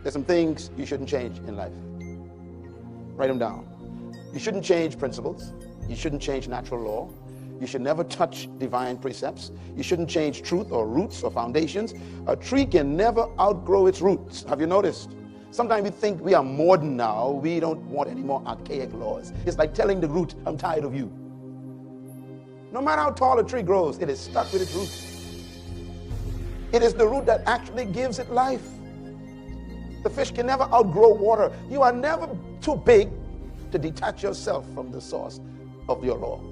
There's some things you shouldn't change in life. Write them down. You shouldn't change principles. You shouldn't change natural law. You should never touch divine precepts. You shouldn't change truth or roots or foundations. A tree can never outgrow its roots. Have you noticed? Sometimes we think we are modern now. We don't want any more archaic laws. It's like telling the root, I'm tired of you. No matter how tall a tree grows, it is stuck with its roots. It is the root that actually gives it life. The fish can never outgrow water. You are never too big to detach yourself from the source of your law.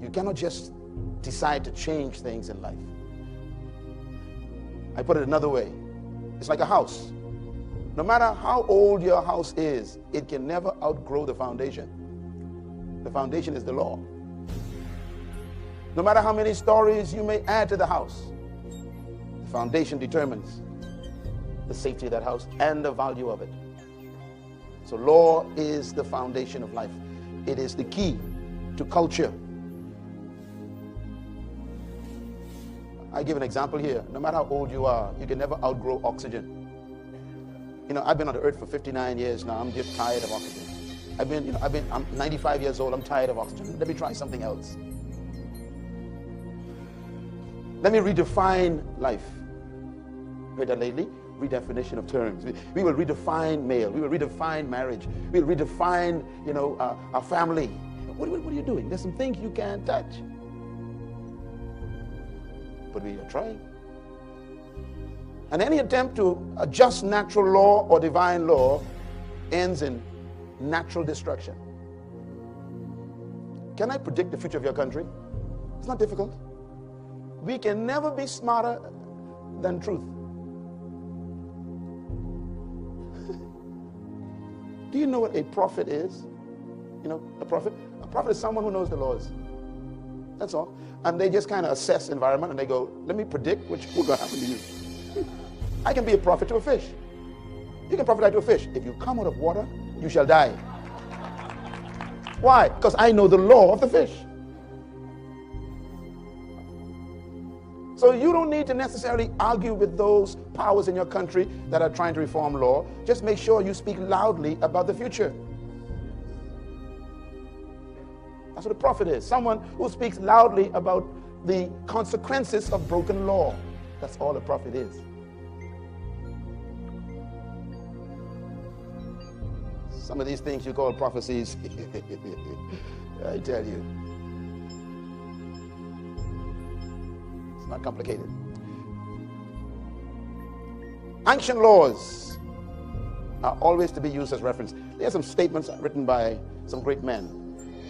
You cannot just decide to change things in life. I put it another way. It's like a house. No matter how old your house is, it can never outgrow the foundation. The foundation is the law. No matter how many stories you may add to the house, the foundation determines the safety of that house and the value of it. So law is the foundation of life. It is the key to culture. I give an example here. No matter how old you are, you can never outgrow oxygen. You know, I've been on the earth for 59 years now. I'm just tired of oxygen. I'm 95 years old. I'm tired of oxygen. Let me try something else. Let me redefine life. Heard that lately? Redefinition of terms. We will redefine male. We will redefine marriage. We will redefine, our family. What are you doing? There's some things you can't touch. But we are trying. And any attempt to adjust natural law or divine law ends in natural destruction. Can I predict the future of your country? It's not difficult. We can never be smarter than truth. Do you know what a prophet is? You know, a prophet? A prophet is someone who knows the laws. That's all. And they just kind of assess environment and they go, let me predict what's going to happen to you. I can be a prophet to a fish. You can prophesy to a fish. If you come out of water, you shall die. Why? Because I know the law of the fish. So you don't need to necessarily argue with those powers in your country that are trying to reform law. Just make sure you speak loudly about the future. That's what a prophet is. Someone who speaks loudly about the consequences of broken law. That's all a prophet is. Some of these things you call prophecies, I tell you, it's not complicated. Ancient laws are always to be used as reference. There are some statements written by some great men.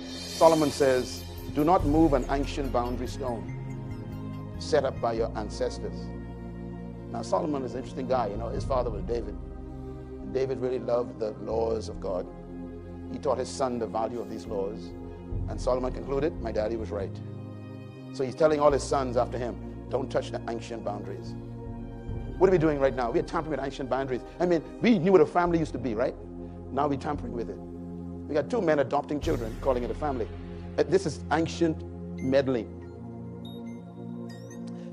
Solomon says, do not move an ancient boundary stone set up by your ancestors. Now Solomon is an interesting guy. You know, his father was David. And David really loved the laws of God. He taught his son the value of these laws. And Solomon concluded, my daddy was right. So he's telling all his sons after him, don't touch the ancient boundaries. What are we doing right now? We are tampering with ancient boundaries. I mean, we knew what a family used to be, right? Now we're tampering with it. We got two men adopting children, calling it a family. This is ancient meddling.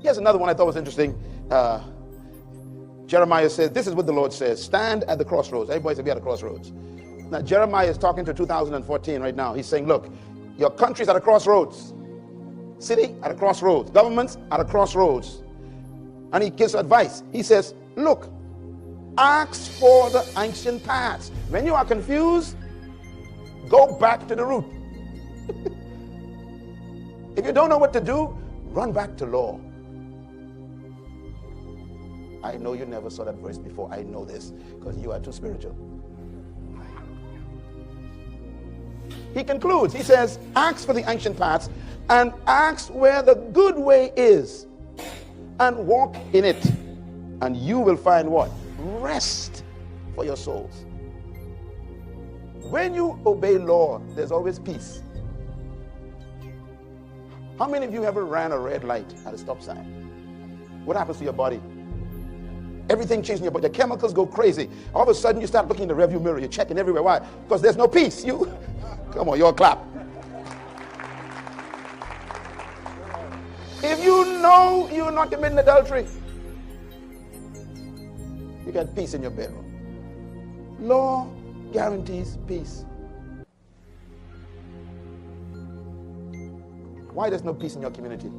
Here's another one I thought was interesting. Jeremiah says, this is what the Lord says, stand at the crossroads. Everybody said we at a crossroads. Now Jeremiah is talking to 2014 right now. He's saying, look, your country's at a crossroads. City at a crossroads. Governments at a crossroads. And he gives advice. He says, look, ask for the ancient paths. When you are confused, go back to the root. If you don't know what to do, run back to law. I know you never saw that verse before. I know this because you are too spiritual. He concludes, he says, ask for the ancient paths and ask where the good way is and walk in it. And you will find what? Rest for your souls. When you obey law, there's always peace. How many of you ever ran a red light at a stop sign? What happens to your body? Everything changes in your body. The chemicals go crazy. All of a sudden, you start looking in the rearview mirror. You're checking everywhere. Why? Because there's no peace. Come on, you'll clap. If you know you're not committing adultery, You get peace in your bedroom. Law guarantees peace. Why there's no peace in your community?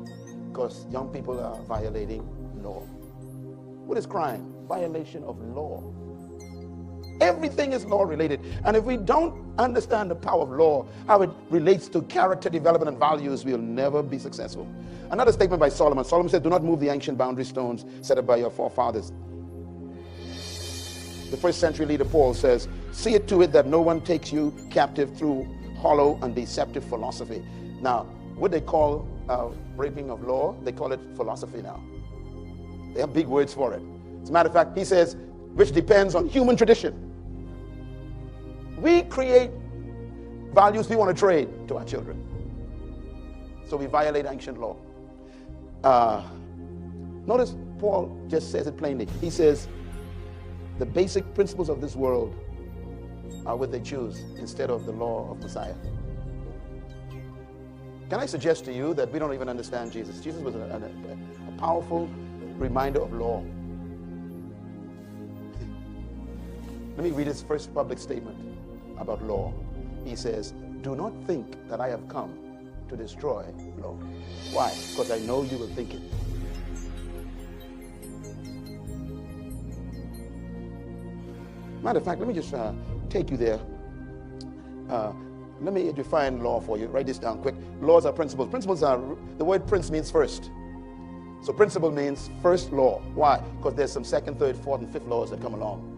Because young people are violating law. What is crime? Violation of law. Everything is law related. And if we don't understand the power of law, how it relates to character development and values, we'll never be successful. Another statement by Solomon. Solomon said, do not move the ancient boundary stones set up by your forefathers. The first century leader Paul says, see it to it that no one takes you captive through hollow and deceptive philosophy. Now, what they call breaking of law, they call it philosophy now. They have big words for it. As a matter of fact, he says, which depends on human tradition. We create values we want to trade to our children. So we violate ancient law. Notice Paul just says it plainly. He says, the basic principles of this world are what they choose instead of the law of Messiah. Can I suggest to you that we don't even understand Jesus? Jesus was a powerful reminder of law. Let me read his first public statement about law. He says, do not think that I have come to destroy law. Why? Because I know you will think it. Matter of fact, let me just take you there. Let me define law for you. Write this down quick. Laws are principles. Principles are, the word prince means first. So principle means first law. Why? Because there's some second, third, fourth, and fifth laws that come along.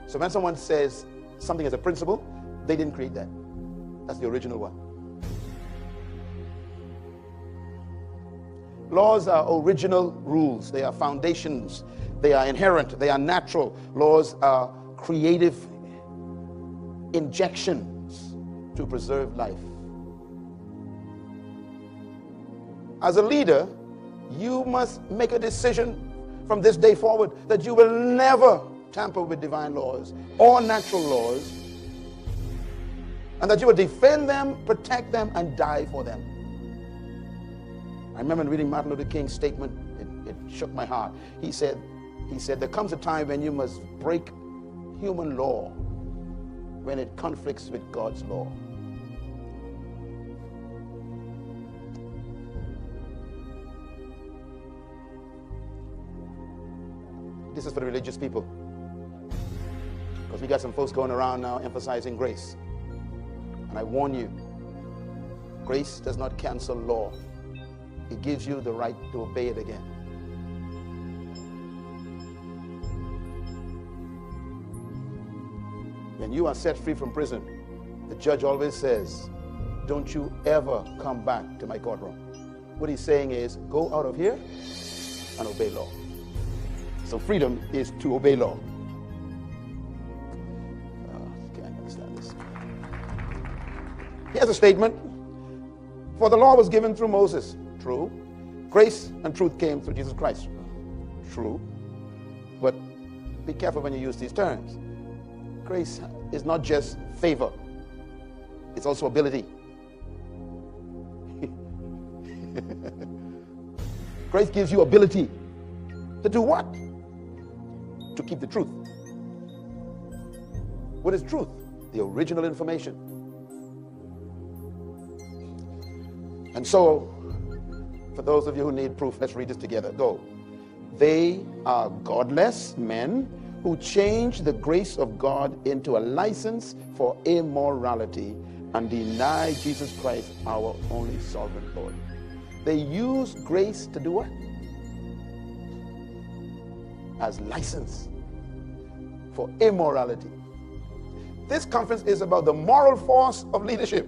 So when someone says something is a principle, they didn't create that. That's the original one. Laws are original rules. They are foundations. They are inherent. They are natural. Laws are creative injections to preserve life. As a leader, you must make a decision from this day forward that you will never tamper with divine laws or natural laws, and that you will defend them, protect them, and die for them. I remember reading Martin Luther King's statement. It shook my heart. He said, there comes a time when you must break human law when it conflicts with God's law. This is for the religious people. Because we got some folks going around now emphasizing grace. And I warn you, grace does not cancel law. It gives you the right to obey it again. When you are set free from prison, the judge always says, don't you ever come back to my courtroom. What he's saying is, go out of here and obey law. So freedom is to obey law. Can't understand this. Here's a statement. For the law was given through Moses. True. Grace and truth came through Jesus Christ. True. But be careful when you use these terms. Grace is not just favor. It's also ability. Grace gives you ability to do what? To keep the truth. What is truth? The original information. And so, for those of you who need proof, let's read this together. Go. They are godless men who change the grace of God into a license for immorality and deny Jesus Christ, our only sovereign Lord. They use grace to do what? As license for immorality. This conference is about the moral force of leadership.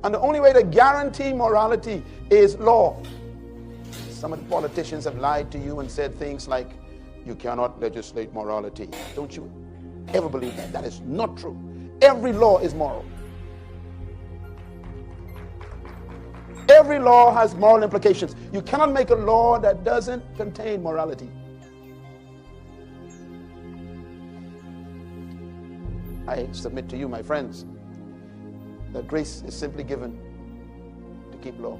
And the only way to guarantee morality is law. Some of the politicians have lied to you and said things like, you cannot legislate morality. Don't you ever believe that. That is not true. Every law is moral. Every law has moral implications. You cannot make a law that doesn't contain morality. I submit to you, my friends, that grace is simply given to keep law.